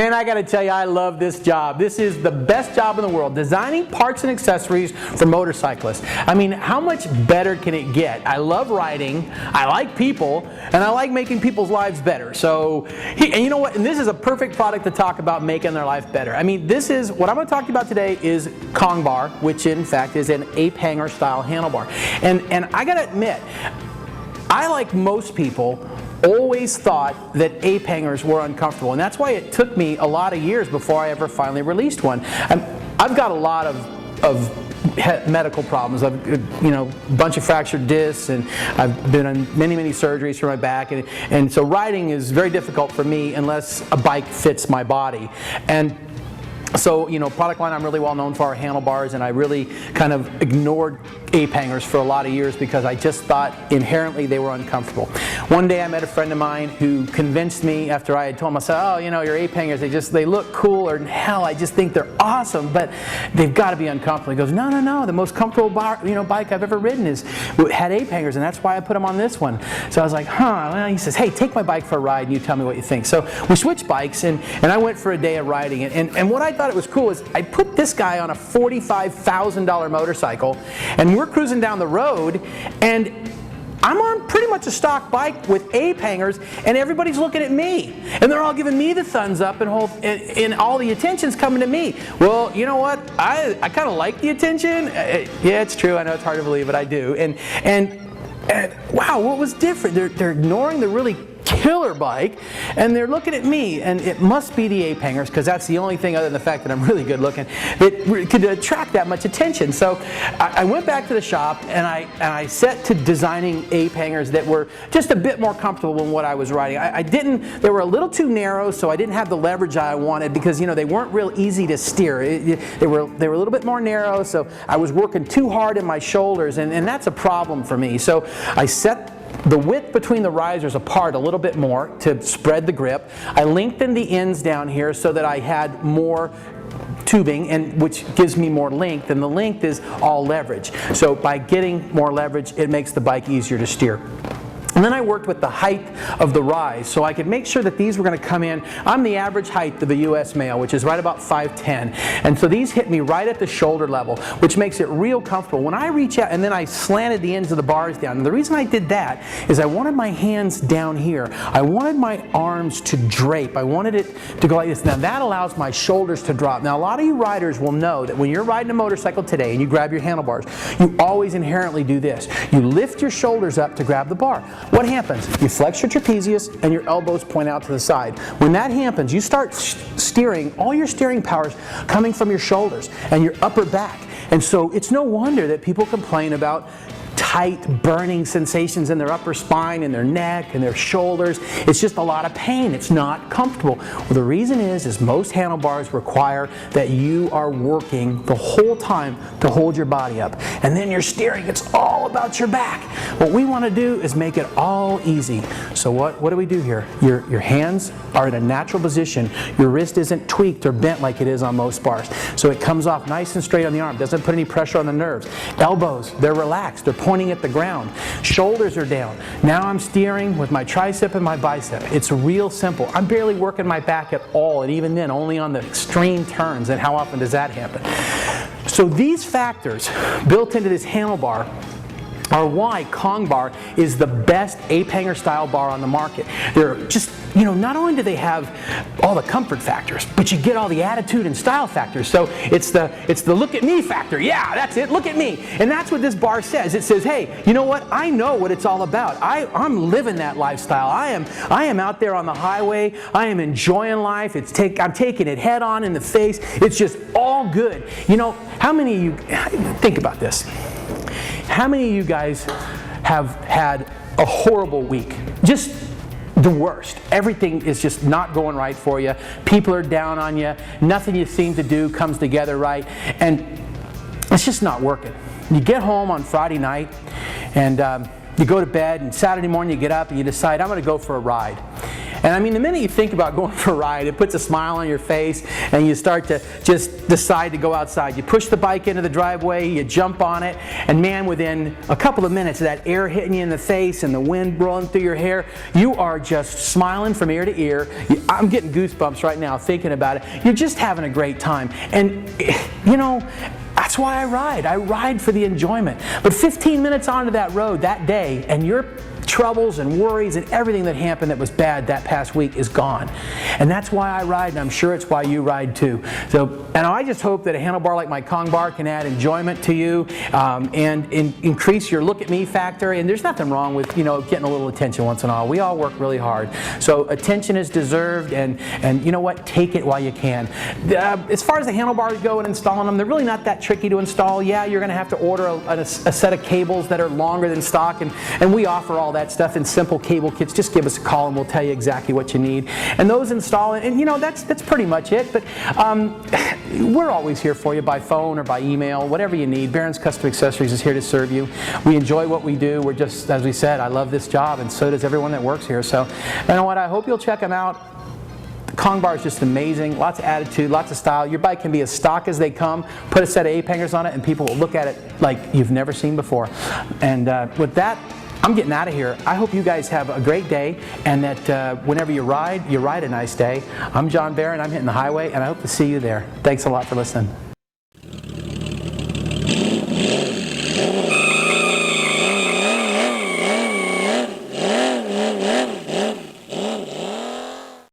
Man, I gotta tell you, I love this job. This is the best job in the world, designing parts and accessories for motorcyclists. I mean, how much better can it get? I love riding, I like people, and I like making people's lives better. So, and you know what? And this is a perfect product to talk about making their life better. I mean, this is, what I'm gonna talk to you about today is Kong bar, which in fact is an ape hanger style handlebar. And I gotta admit, I, like most people, always thought that ape hangers were uncomfortable, and that's why it took me a lot of years before I ever finally released one. I've got a lot of medical problems. I've, a bunch of fractured discs, and I've been on many surgeries for my back, and so riding is very difficult for me unless a bike fits my body. And so, product line I'm really well known for are handlebars, and I really kind of ignored ape hangers for a lot of years because I just thought inherently they were uncomfortable. One day I met a friend of mine who convinced me, after I had told him, I said, oh, your ape hangers, they look cool, or hell, I just think they're awesome, but they've got to be uncomfortable. He goes, no, the most comfortable bike I've ever ridden had ape hangers, and that's why I put them on this one. So I was like, well, he says, hey, take my bike for a ride and you tell me what you think. So we switched bikes, and I went for a day of riding it, and what I thought it was cool is I put this guy on a $45,000 motorcycle, and we're cruising down the road, and I'm on pretty much a stock bike with ape hangers, and everybody's looking at me, and they're all giving me the thumbs up, and all the attention's coming to me. Well, you know what? I kind of like the attention. Yeah, it's true. I know it's hard to believe, but I do. And wow, what was different? They're ignoring the really killer bike, and they're looking at me, and it must be the ape hangers, because that's the only thing, other than the fact that I'm really good looking, that could attract that much attention. So I went back to the shop, and I set to designing ape hangers that were just a bit more comfortable than what I was riding. They were a little too narrow, so I didn't have the leverage I wanted, because they weren't real easy to steer. They were a little bit more narrow, so I was working too hard in my shoulders, and that's a problem for me. So I set the width between the risers apart a little bit more to spread the grip. I lengthened the ends down here so that I had more tubing, which gives me more length, and the length is all leverage. So by getting more leverage, it makes the bike easier to steer. And then I worked with the height of the rise, so I could make sure that these were going to come in. I'm the average height of a U.S. male, which is right about 5'10", and so these hit me right at the shoulder level, which makes it real comfortable. When I reach out, and then I slanted the ends of the bars down, and the reason I did that is I wanted my hands down here. I wanted my arms to drape. I wanted it to go like this. Now that allows my shoulders to drop. Now a lot of you riders will know that when you're riding a motorcycle today and you grab your handlebars, you always inherently do this. You lift your shoulders up to grab the bar. What happens? You flex your trapezius and your elbows point out to the side. When that happens, you start steering, all your steering power's coming from your shoulders and your upper back. And so it's no wonder that people complain about tight, burning sensations in their upper spine and their neck and their shoulders. It's just a lot of pain. It's not comfortable. Well, the reason is most handlebars require that you are working the whole time to hold your body up. And then you're steering. It's all about your back. What we want to do is make it all easy. So what do we do here? Your hands are in a natural position. Your wrist isn't tweaked or bent like it is on most bars. So it comes off nice and straight on the arm. Doesn't put any pressure on the nerves. Elbows, they're relaxed. They're pointing at the ground. Shoulders are down. Now I'm steering with my tricep and my bicep. It's real simple. I'm barely working my back at all, and even then only on the extreme turns, and how often does that happen? So these factors built into this handlebar are why Kong bar is the best ape hanger style bar on the market. They're just, not only do they have all the comfort factors, but you get all the attitude and style factors. So it's the look at me factor. Yeah, that's it, look at me. And that's what this bar says. It says, hey, you know what? I know what it's all about. I'm living that lifestyle. I am out there on the highway. I am enjoying life. I'm taking it head on in the face. It's just all good. How many of you, think about this. How many of you guys have had a horrible week? Just the worst. Everything is just not going right for you. People are down on you. Nothing you seem to do comes together right. And it's just not working. You get home on Friday night and you go to bed, and Saturday morning you get up and you decide, I'm going to go for a ride. And I mean, the minute you think about going for a ride, it puts a smile on your face, and you start to just decide to go outside. You push the bike into the driveway, you jump on it, and man, within a couple of minutes of that air hitting you in the face and the wind blowing through your hair, you are just smiling from ear to ear. I'm getting goosebumps right now thinking about it. You're just having a great time. And, you know, that's why I ride. I ride for the enjoyment. But 15 minutes onto that road that day, and your troubles and worries and everything that happened that was bad that past week is gone. And that's why I ride, and I'm sure it's why you ride too. So, and I just hope that a handlebar like my Kong bar can add enjoyment to you, and increase your look at me factor. And there's nothing wrong with, you know, getting a little attention once in a while. We all work really hard. So attention is deserved, and you know what? Take it while you can. As far as the handlebars go and installing them, they're really not that tricky to install. Yeah, you're going to have to order a set of cables that are longer than stock, and we offer all that stuff in simple cable kits. Just give us a call and we'll tell you exactly what you need. And those install, and you know, that's pretty much it. But we're always here for you by phone or by email, whatever you need. Barron's Custom Accessories is here to serve you. We enjoy what we do. We're just, as we said, I love this job, and so does everyone that works here. So, you know what? I hope you'll check them out. The Kong bar is just amazing. Lots of attitude, lots of style. Your bike can be as stock as they come. Put a set of ape hangers on it, and people will look at it like you've never seen before. And with that, I'm getting out of here. I hope you guys have a great day, and that whenever you ride a nice day. I'm John Barron. I'm hitting the highway, and I hope to see you there. Thanks a lot for listening.